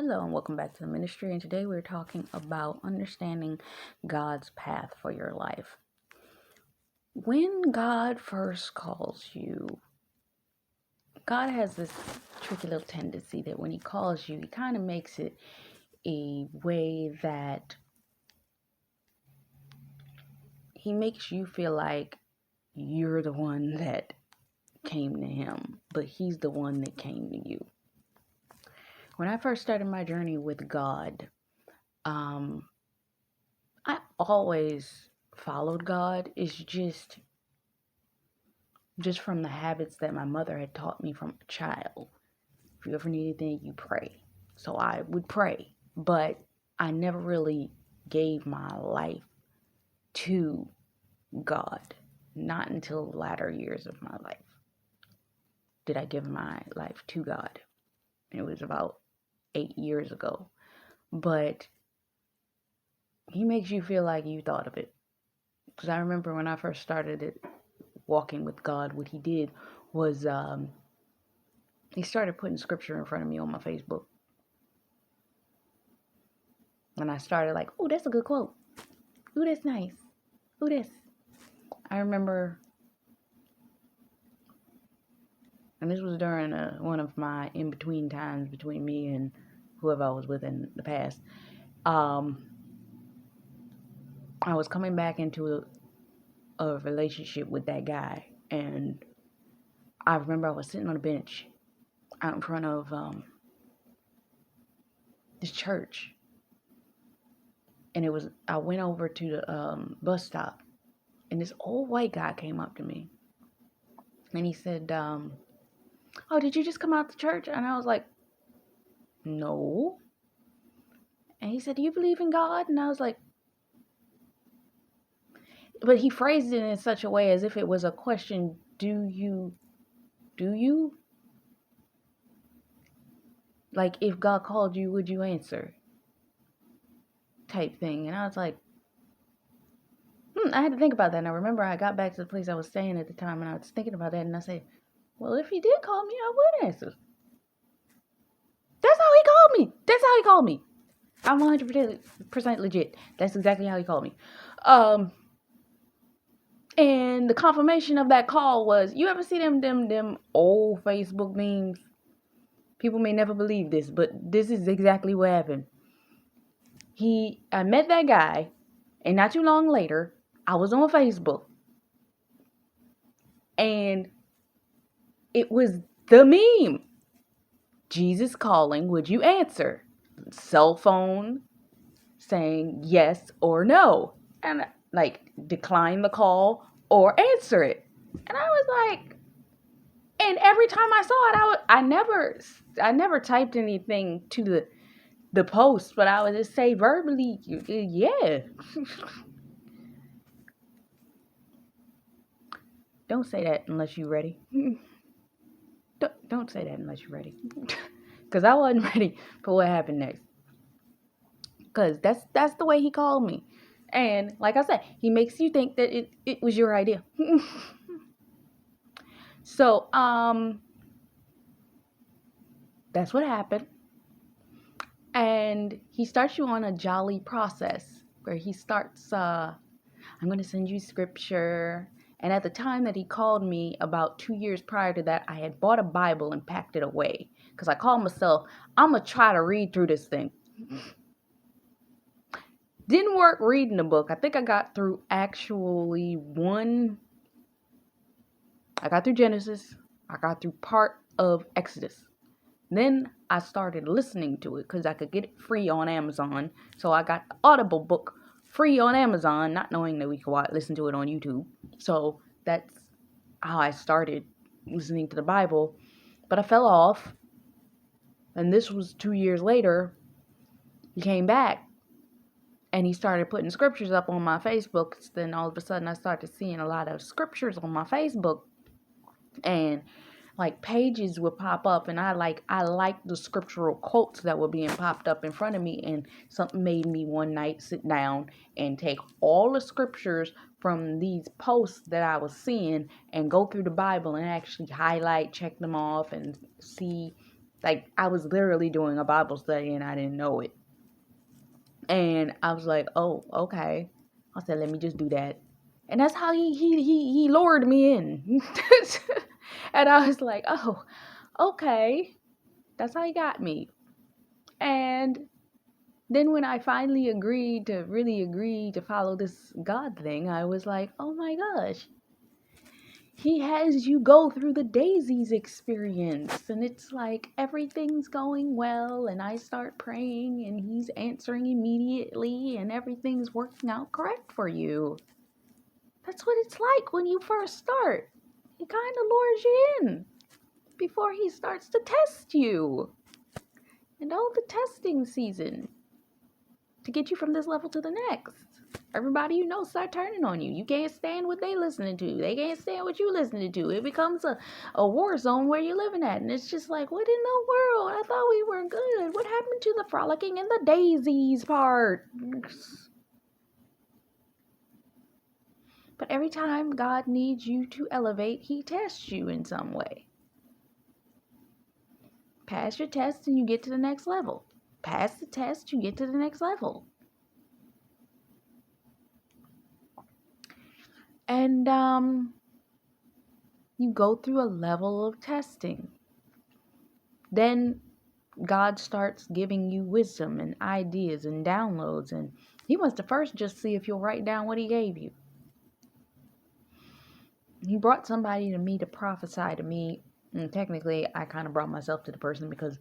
Hello and welcome back to the ministry. And today we're talking about understanding God's path for your life. When God first calls you, God has this tricky little tendency that when He calls you, He kind of makes it a way that He makes you feel like you're the one that came to Him, but He's the one that came to you. When I first started my journey with God, I always followed God. It's just from the habits that my mother had taught me from a child. If you ever need anything, you pray. So I would pray, but I never really gave my life to God. Not until the latter years of my life did I give my life to God. It was about 8 years ago. But He makes you feel like you thought of it. Because I remember when I first started it, walking with God, what He did was He started putting scripture in front of me on my Facebook. And I started like, oh, that's a good quote. Ooh, that's nice. Ooh, this. I remember, and this was during one of my in-between times between me and whoever I was with in the past. I was coming back into a relationship with that guy. And I remember I was sitting on a bench out in front of this church. And I went over to the bus stop. And this old white guy came up to me. And he said, oh, did you just come out to church? And I was like, no. And he said, do you believe in God? And I was like, but he phrased it in such a way as if it was a question. Do you? Like, if God called you, would you answer? Type thing. And I was like, I had to think about that. And I remember I got back to the place I was staying at the time, and I was thinking about that. And I said, well, if He did call me, I would answer. That's how He called me. That's how He called me. I'm 100% legit. That's exactly how He called me. And the confirmation of that call was, you ever see them old Facebook memes? People may never believe this, but this is exactly what happened. I met that guy, and not too long later, I was on Facebook. And it was the meme. Jesus calling, would you answer? Cell phone saying yes or no. And like, decline the call or answer it. And I was like, and every time I saw it, I never typed anything to the post, but I would just say verbally, yeah. Don't say that unless you're ready. Don't say that unless you're ready. Because I wasn't ready for what happened next. Because that's the way He called me. And like I said, He makes you think that it was your idea. So, that's what happened. And He starts you on a jolly process where He starts, I'm going to send you scripture. And at the time that He called me, about 2 years prior to that, I had bought a Bible and packed it away. Because I called myself, I'm going to try to read through this thing. Didn't work reading the book. I think I got through actually I got through Genesis. I got through part of Exodus. Then I started listening to it because I could get it free on Amazon. So I got the Audible book free on Amazon, not knowing that we could listen to it on YouTube. So that's how I started listening to the Bible. But I fell off. And this was 2 years later. He came back. And he started putting scriptures up on my Facebook. Then all of a sudden I started seeing a lot of scriptures on my Facebook. And like pages would pop up, and I liked the scriptural quotes that were being popped up in front of me. And something made me one night sit down and take all the scriptures from these posts that I was seeing and go through the Bible and actually highlight, check them off, and see Like, I was literally doing a Bible study and I didn't know it. And I was like, oh, okay. I said, let me just do that. And that's how he lured me in. And I was like, oh, okay. That's how he got me. And then when I finally really agreed to follow this God thing, I was like, oh my gosh. He has you go through the daisies experience, and it's like everything's going well, and I start praying and he's answering immediately and everything's working out correct for you. That's what it's like when you first start. He kind of lures you in before he starts to test you. And all the testing season to get you from this level to the next. Everybody you know start turning on you. You can't stand what they listening to. They can't stand what you listening to. It becomes a war zone where you're living at. And it's just like, what in the world? I thought we were good. What happened to the frolicking and the daisies part? But every time God needs you to elevate, he tests you in some way. Pass your test and you get to the next level. Pass the test, you get to the next level. And you go through a level of testing. Then God starts giving you wisdom and ideas and downloads, and he wants to first just see if you'll write down what he gave you. He brought somebody to me to prophesy to me, and technically I kind of brought myself to the person because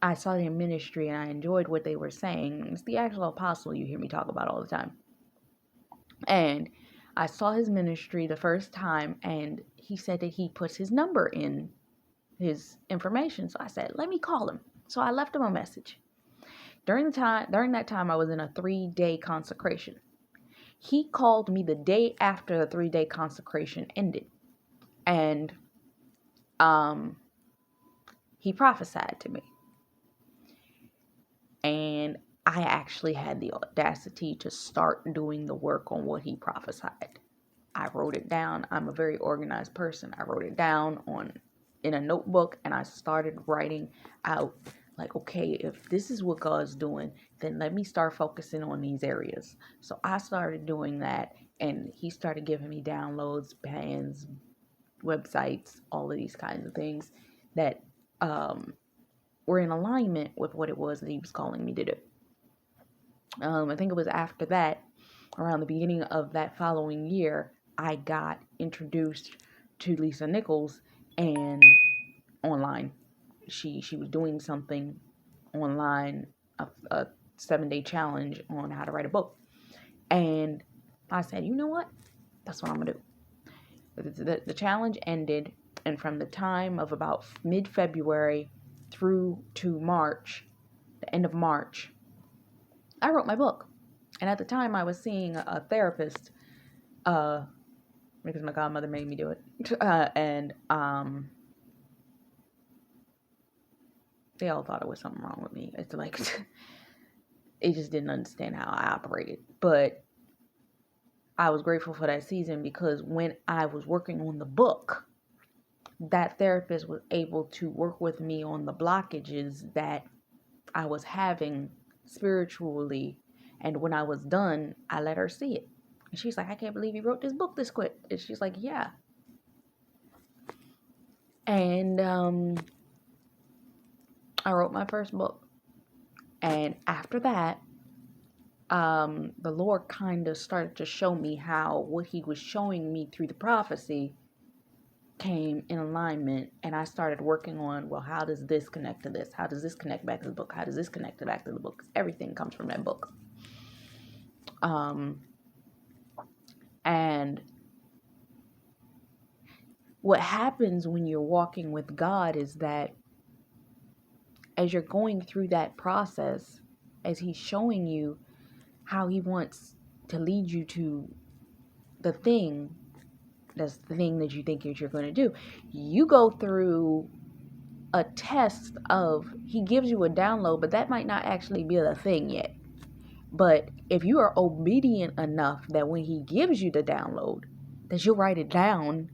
I saw their ministry and I enjoyed what they were saying. It's the actual apostle you hear me talk about all the time. And I saw his ministry the first time, and he said that he puts his number in his information. So I said, let me call him. So I left him a message. During that time, I was in a 3-day consecration. He called me the day after the 3-day consecration ended. And he prophesied to me. And I actually had the audacity to start doing the work on what he prophesied. I wrote it down. I'm a very organized person. I wrote it down in a notebook, and I started writing out, like, okay, if this is what God's doing, then let me start focusing on these areas. So I started doing that, and he started giving me downloads, plans, websites, all of these kinds of things that were in alignment with what it was that he was calling me to do. I think it was after that, around the beginning of that following year, I got introduced to Lisa Nichols and online. She was doing something online, a 7-day challenge on how to write a book. And I said, you know what? That's what I'm going to do. The challenge ended, and from the time of about mid-February through to March, the end of March, I wrote my book. And at the time, I was seeing a therapist, because my godmother made me do it. And they all thought it was something wrong with me. It's like, they just didn't understand how I operated. But I was grateful for that season, because when I was working on the book, that therapist was able to work with me on the blockages that I was having spiritually. And when I was done, I let her see it. And she's like, I can't believe you wrote this book this quick. And she's like, yeah. And I wrote my first book. And after that, the Lord kind of started to show me how what he was showing me through the prophecy came in alignment. And I started working on, well, how does this connect to this? How does this connect back to the book? How does this connect back to the book? 'Cause everything comes from that book. And what happens when you're walking with God is that as you're going through that process, as he's showing you how he wants to lead you to the thing, that's the thing that you think that you're going to do, you go through a test of, he gives you a download, but that might not actually be the thing yet. But if you are obedient enough that when he gives you the download, that you'll write it down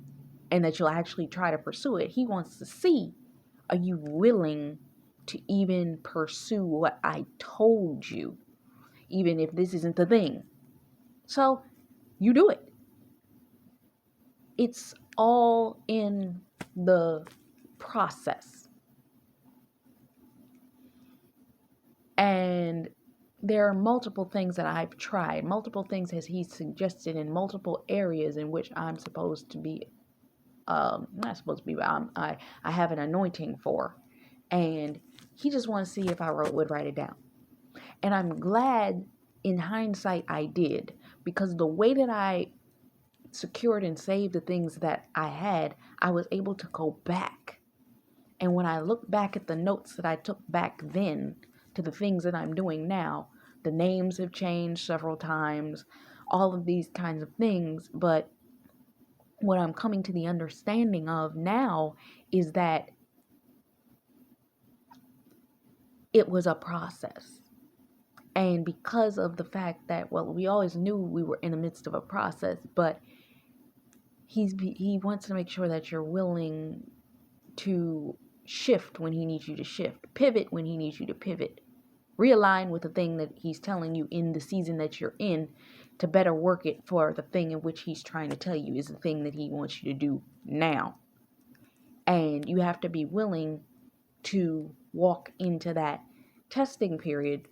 and that you'll actually try to pursue it. He wants to see, Are you willing to even pursue what I told you, even if this isn't the thing? So you do it. It's all in the process. And there are multiple things that I've tried, multiple things as he suggested in multiple areas in which I'm supposed to be, not supposed to be, but I have an anointing for. And he just wants to see if I would write it down. And I'm glad in hindsight I did, because the way that I secured and saved the things that I had, I was able to go back. And when I look back at the notes that I took back then to the things that I'm doing now, the names have changed several times, all of these kinds of things. But what I'm coming to the understanding of now is that it was a process. And because of the fact that, well, we always knew we were in the midst of a process, but he wants to make sure that you're willing to shift when he needs you to shift, pivot when he needs you to pivot, realign with the thing that he's telling you in the season that you're in to better work it for the thing in which he's trying to tell you is the thing that he wants you to do now. And you have to be willing to walk into that testing period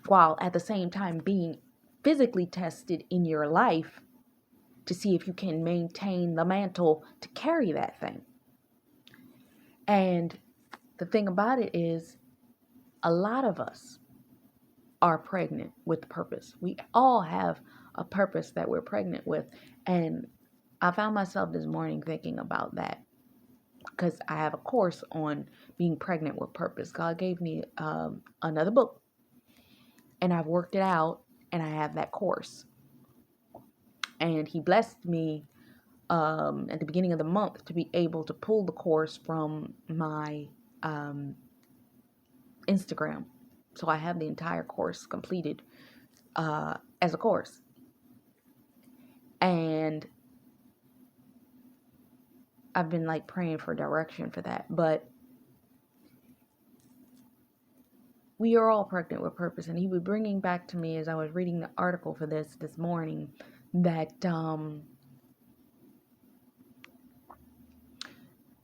while at the same time being physically tested in your life to see if you can maintain the mantle to carry that thing. And the thing about it is, a lot of us are pregnant with purpose. We all have a purpose that we're pregnant with. And I found myself this morning thinking about that, because I have a course on being pregnant with purpose. God gave me another book, and I've worked it out, and I have that course. And he blessed me at the beginning of the month to be able to pull the course from my Instagram. So I have the entire course completed as a course. And I've been like praying for direction for that. But we are all pregnant with purpose. And he was bringing back to me as I was reading the article for this morning that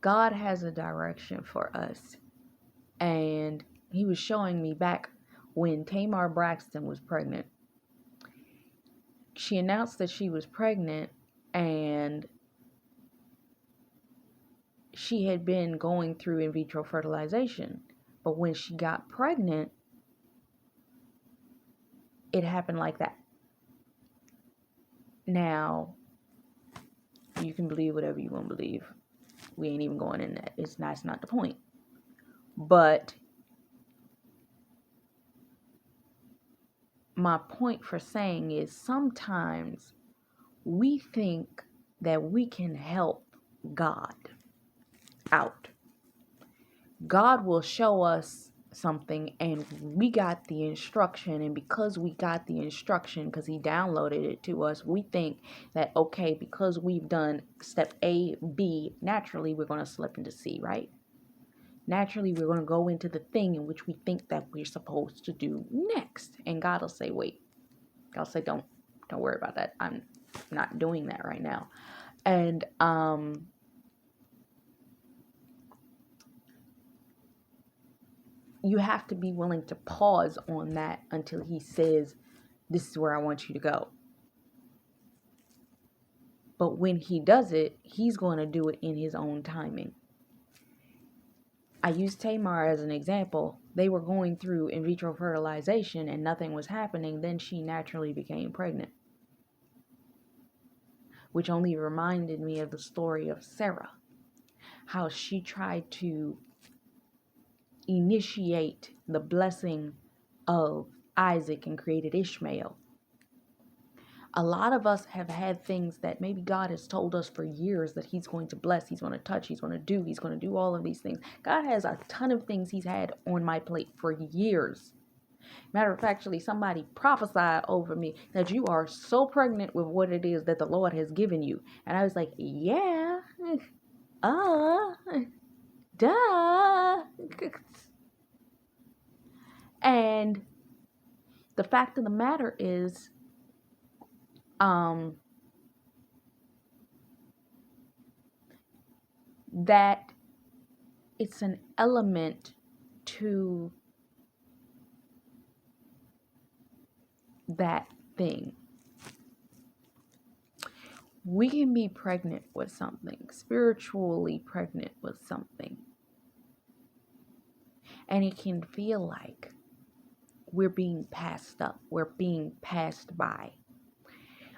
God has a direction for us. And he was showing me back when Tamar Braxton was pregnant. She announced that she was pregnant, and she had been going through in vitro fertilization. But when she got pregnant, it happened like that. Now, you can believe whatever you want to believe. We ain't even going in that. That's not the point. But my point for saying is, sometimes we think that we can help God out. God will show us something, and we got the instruction, and because we got the instruction, because he downloaded it to us, we think that, okay, because we've done step A, B, naturally we're going to slip into C, right? Naturally we're going to go into the thing in which we think that we're supposed to do next. And God will say, wait. God will say, don't worry about that. I'm not doing that right now. And you have to be willing to pause on that until he says, this is where I want you to go. But when he does it, he's going to do it in his own timing. I use Tamar as an example. They were going through in vitro fertilization and nothing was happening. Then she naturally became pregnant, which only reminded me of the story of Sarah, how she tried to initiate the blessing of Isaac and created Ishmael. A lot of us have had things that maybe God has told us for years that he's going to bless, he's going to touch, he's going to do all of these things. God has a ton of things he's had on my plate for years. Matter of fact, actually, somebody prophesied over me that you are so pregnant with what it is that the Lord has given you. And I was like, yeah, duh. Duh. And the fact of the matter is, that it's an element to that thing. We can be pregnant with something, spiritually pregnant with something, and it can feel like we're being passed up, we're being passed by.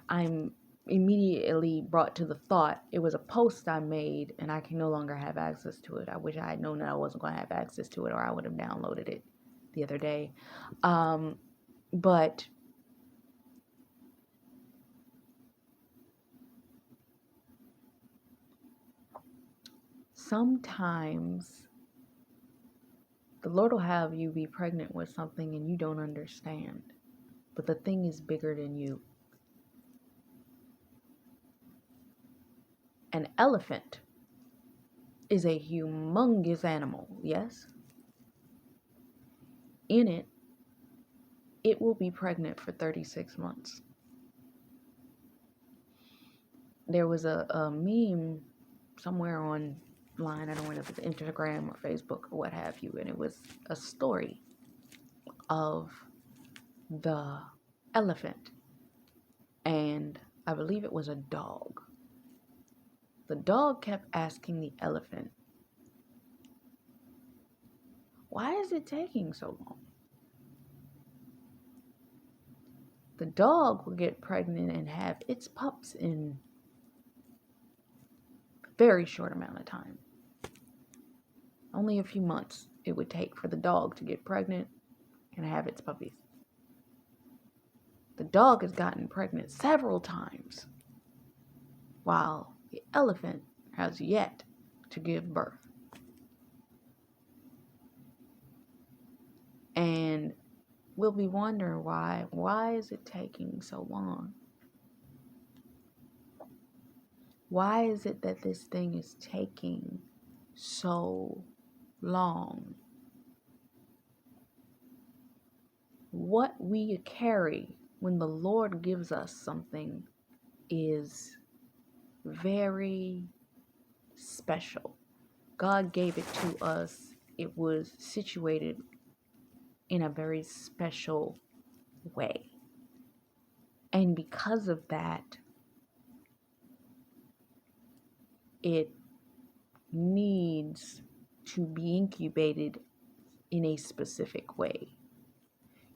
I'm immediately brought to the thought, it was a post I made and I can no longer have access to it. I wish I had known that I wasn't going to have access to it, or I would have downloaded it the other day. But sometimes the Lord will have you be pregnant with something and you don't understand, but the thing is bigger than you. An elephant is a humongous animal, yes? In it, it will be pregnant for 36 months. There was a meme somewhere online, I don't know if it's Instagram or Facebook or what have you, and it was a story of the elephant, and I believe it was a dog. The dog kept asking the elephant, why is it taking so long? The dog will get pregnant and have its pups in a very short amount of time. Only a few months it would take for the dog to get pregnant and have its puppies. The dog has gotten pregnant several times, while the elephant has yet to give birth. And we'll be wondering why is it taking so long? Why is it that this thing is taking so long? What we carry when the Lord gives us something is very special. God gave it to us. It was situated in a very special way. And because of that, it needs to be incubated in a specific way.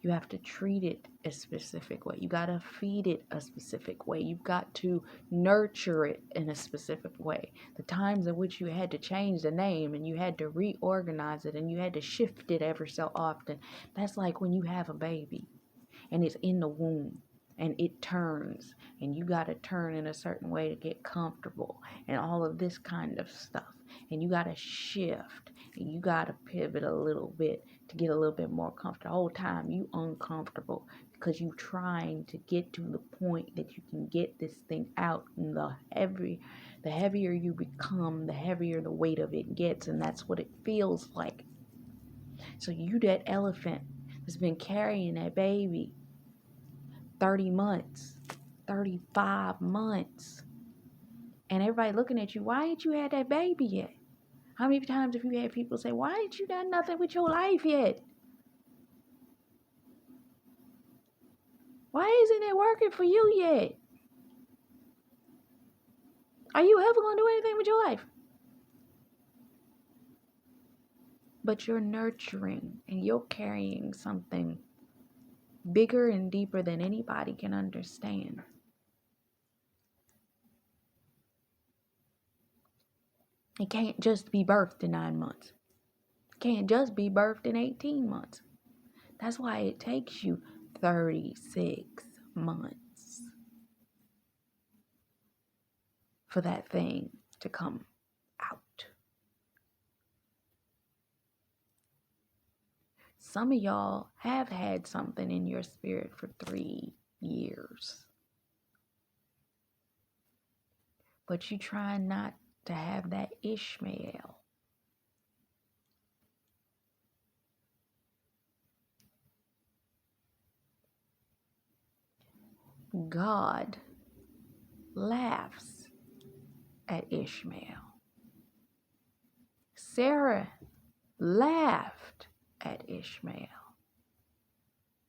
You have to treat it a specific way. You got to feed it a specific way. You've got to nurture it in a specific way. The times in which you had to change the name and you had to reorganize it and you had to shift it ever so often, that's like when you have a baby and it's in the womb and it turns and you got to turn in a certain way to get comfortable and all of this kind of stuff. And you got to shift and you got to pivot a little bit to get a little bit more comfortable. The whole time you uncomfortable because you trying to get to the point that you can get this thing out. And the heavier you become, the heavier the weight of it gets. And that's what it feels like. So you, that elephant that's been carrying that baby 30 months, 35 months. And everybody looking at you, why ain't you had that baby yet? How many times have you had people say, why ain't you done nothing with your life yet? Why isn't it working for you yet? Are you ever going to do anything with your life? But you're nurturing and you're carrying something bigger and deeper than anybody can understand. It can't just be birthed in 9 months. It can't just be birthed in 18 months. That's why it takes you 36 months for that thing to come out. Some of y'all have had something in your spirit for 3 years. But you try not to have that Ishmael. God laughs at Ishmael. Sarah laughed at Ishmael.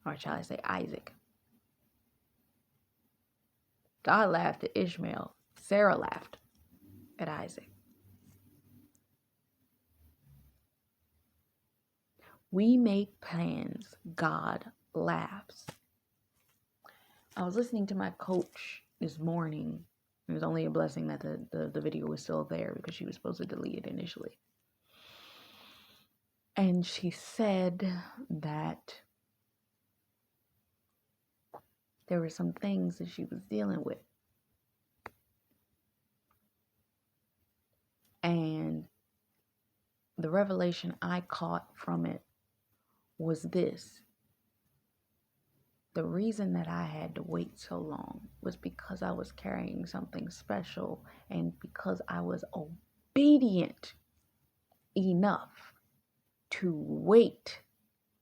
Or shall I say Isaac? God laughed at Ishmael. Sarah laughed at Isaac. We make plans. God laughs. I was listening to my coach this morning. It was only a blessing that the video was still there because she was supposed to delete it initially. And she said that there were some things that she was dealing with. And the revelation I caught from it was this. The reason that I had to wait so long was because I was carrying something special and because I was obedient enough to wait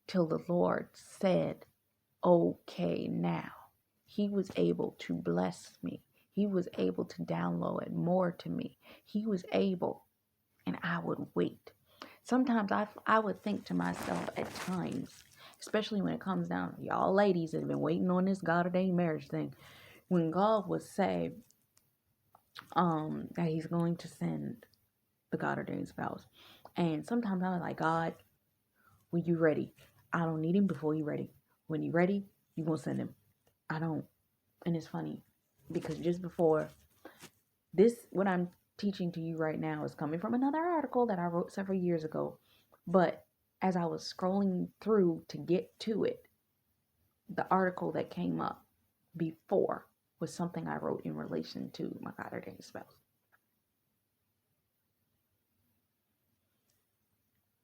till the Lord said, okay, now. He was able to bless me. He was able to download more to me. He was able, and I would wait. Sometimes I would think to myself at times, especially when it comes down to y'all ladies that have been waiting on this God ordained marriage thing, when God would say that he's going to send the God ordained spouse. And sometimes I was like, God, when you ready? I don't need him before you ready. When you ready, you won't send him. I don't. And it's funny because just before this, what I'm teaching to you right now is coming from another article that I wrote several years ago. But as I was scrolling through to get to it, the article that came up before was something I wrote in relation to my God ordained spouse.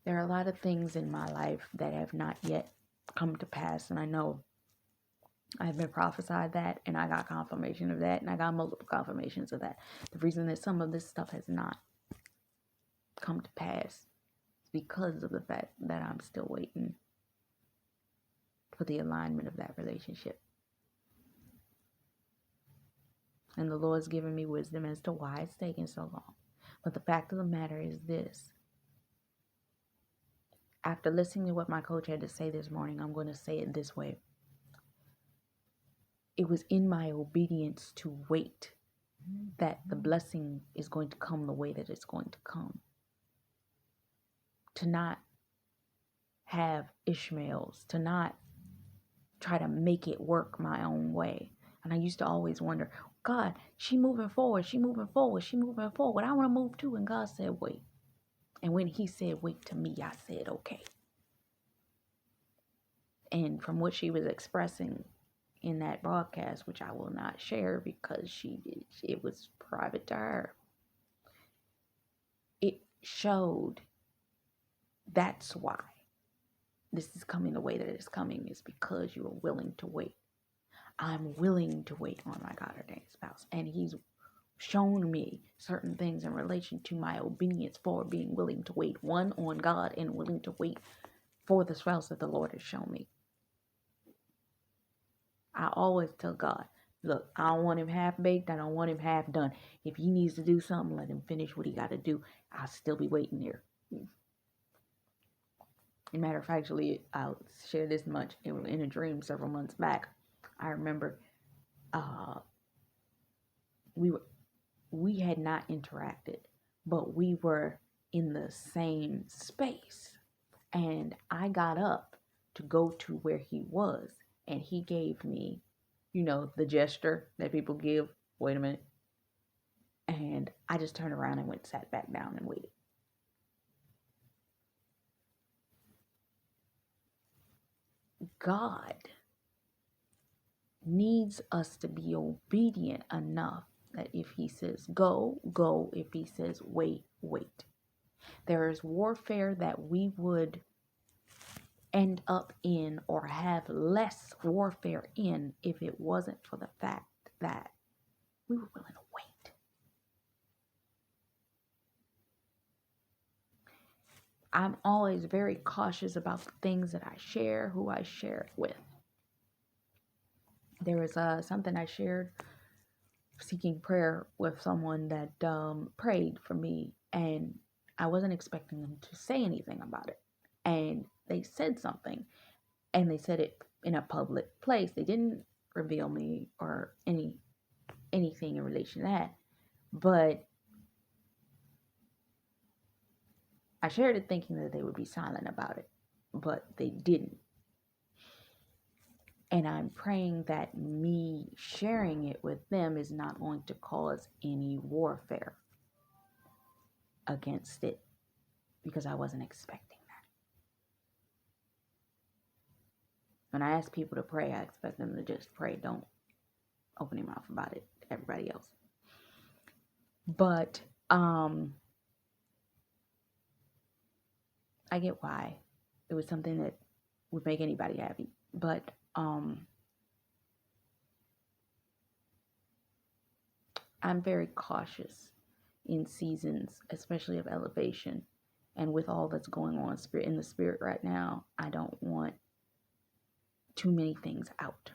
There are a lot of things in my life that have not yet come to pass, and I know I've been prophesied that, and I got confirmation of that, and I got multiple confirmations of that. The reason that some of this stuff has not come to pass is because of the fact that I'm still waiting for the alignment of that relationship. And the Lord's given me wisdom as to why it's taking so long. But the fact of the matter is this. After listening to what my coach had to say this morning, I'm going to say it this way. It was in my obedience to wait that the blessing is going to come the way that it's going to come. To not have Ishmaels, to not try to make it work my own way. And I used to always wonder, God, she moving forward, she moving forward, she moving forward. I want to move too. And God said, wait. And when he said, wait to me, I said, okay. And from what she was expressing in that broadcast, which I will not share because it was private to her, it showed that's why this is coming the way that it's coming, is because you are willing to wait. I'm willing to wait on my God ordained spouse. And he's shown me certain things in relation to my obedience for being willing to wait, one, on God, and willing to wait for the spouse that the Lord has shown me. I always tell God, look, I don't want him half baked. I don't want him half done. If he needs to do something, let him finish what he got to do. I'll still be waiting here. Matter of fact, I'll share this much. In a dream several months back, I remember we had not interacted, but we were in the same space. And I got up to go to where he was, and he gave me, the gesture that people give. Wait a minute. And I just turned around and sat back down and waited. God needs us to be obedient enough that if he says go, go. If he says wait, wait. There is warfare that we would end up in or have less warfare in if it wasn't for the fact that we were willing to wait. I'm always very cautious about the things that I share, who I share it with. There was something I shared seeking prayer with someone that prayed for me, and I wasn't expecting them to say anything about it. And they said something, and they said it in a public place. They didn't reveal me or anything in relation to that, but I shared it thinking that they would be silent about it, but they didn't. And I'm praying that me sharing it with them is not going to cause any warfare against it, because I wasn't expecting that. When I ask people to pray, I expect them to just pray. Don't open your mouth about it to everybody else. But I get why. It was something that would make anybody happy. But I'm very cautious in seasons, especially of elevation. And with all that's going on in the spirit right now, I don't want too many things out.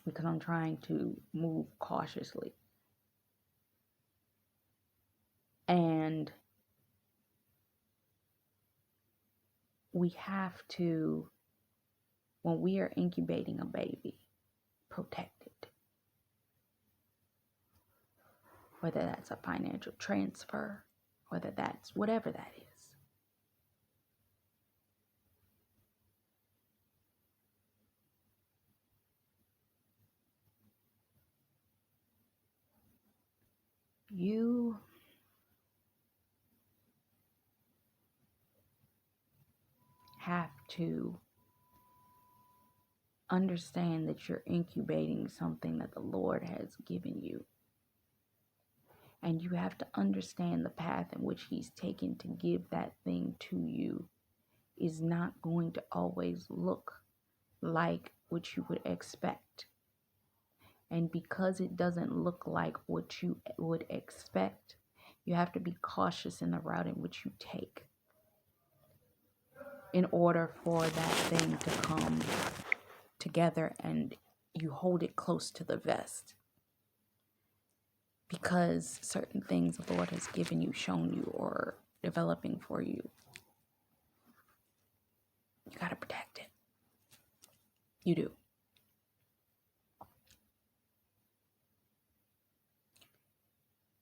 Because I'm trying to move cautiously. And we have to, when we are incubating a baby, protect it. Whether that's a financial transfer, whether that's whatever that is. You have to understand that you're incubating something that the Lord has given you. And you have to understand the path in which He's taken to give that thing to you is not going to always look like what you would expect. And because it doesn't look like what you would expect, you have to be cautious in the route in which you take in order for that thing to come together and you hold it close to the vest. Because certain things the Lord has given you, shown you, or developing for you, you got to protect it. You do.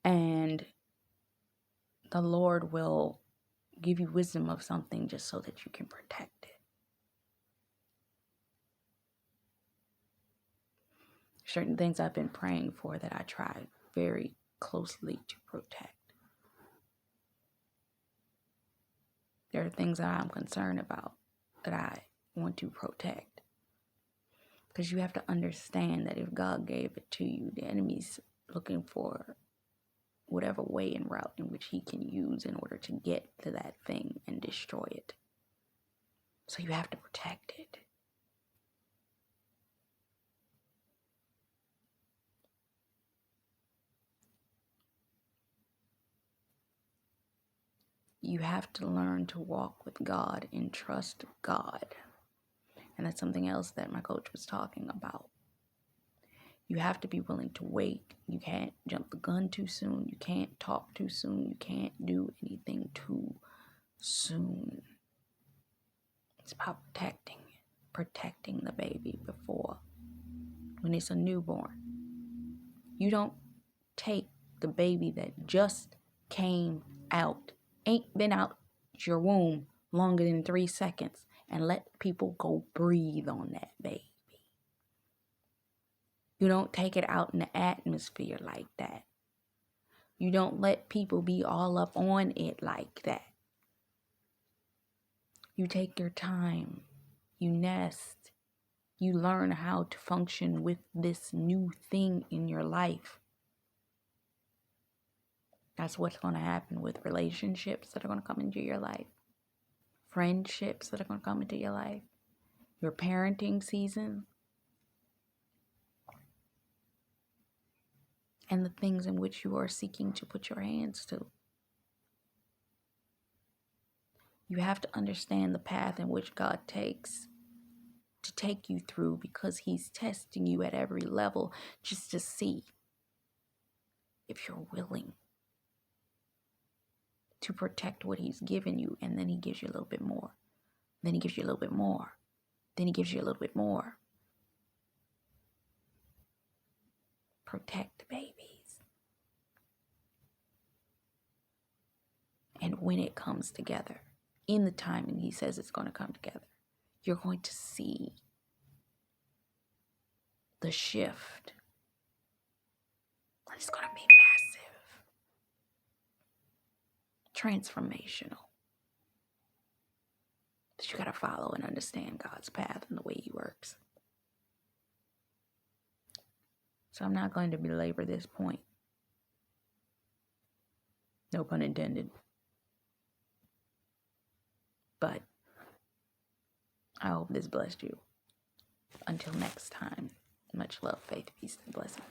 And the Lord will give you wisdom of something just so that you can protect it. Certain things I've been praying for that I try very closely to protect. There are things that I'm concerned about that I want to protect. Because you have to understand that if God gave it to you, the enemy's looking for whatever way and route in which he can use in order to get to that thing and destroy it. So you have to protect it. You have to learn to walk with God and trust God. And that's something else that my coach was talking about. You have to be willing to wait. You can't jump the gun too soon. You can't talk too soon. You can't do anything too soon. It's about protecting the baby before, when it's a newborn. You don't take the baby that just came out, ain't been out your womb longer than 3 seconds, and let people go breathe on that baby. You don't take it out in the atmosphere like that. You don't let people be all up on it like that. You take your time. You nest. You learn how to function with this new thing in your life. That's what's going to happen with relationships that are going to come into your life. Friendships that are going to come into your life. Your parenting season. And the things in which you are seeking to put your hands to. You have to understand the path in which God takes to take you through, because he's testing you at every level just to see if you're willing to protect what he's given you. And then he gives you a little bit more. Then he gives you a little bit more. Then he gives you a little bit more. Protect babies. And when it comes together, in the timing he says it's going to come together, you're going to see the shift. It's going to be massive. Transformational. But you got to follow and understand God's path and the way he works. So I'm not going to belabor this point. No pun intended. But I hope this blessed you. Until next time, much love, faith, peace, and blessings.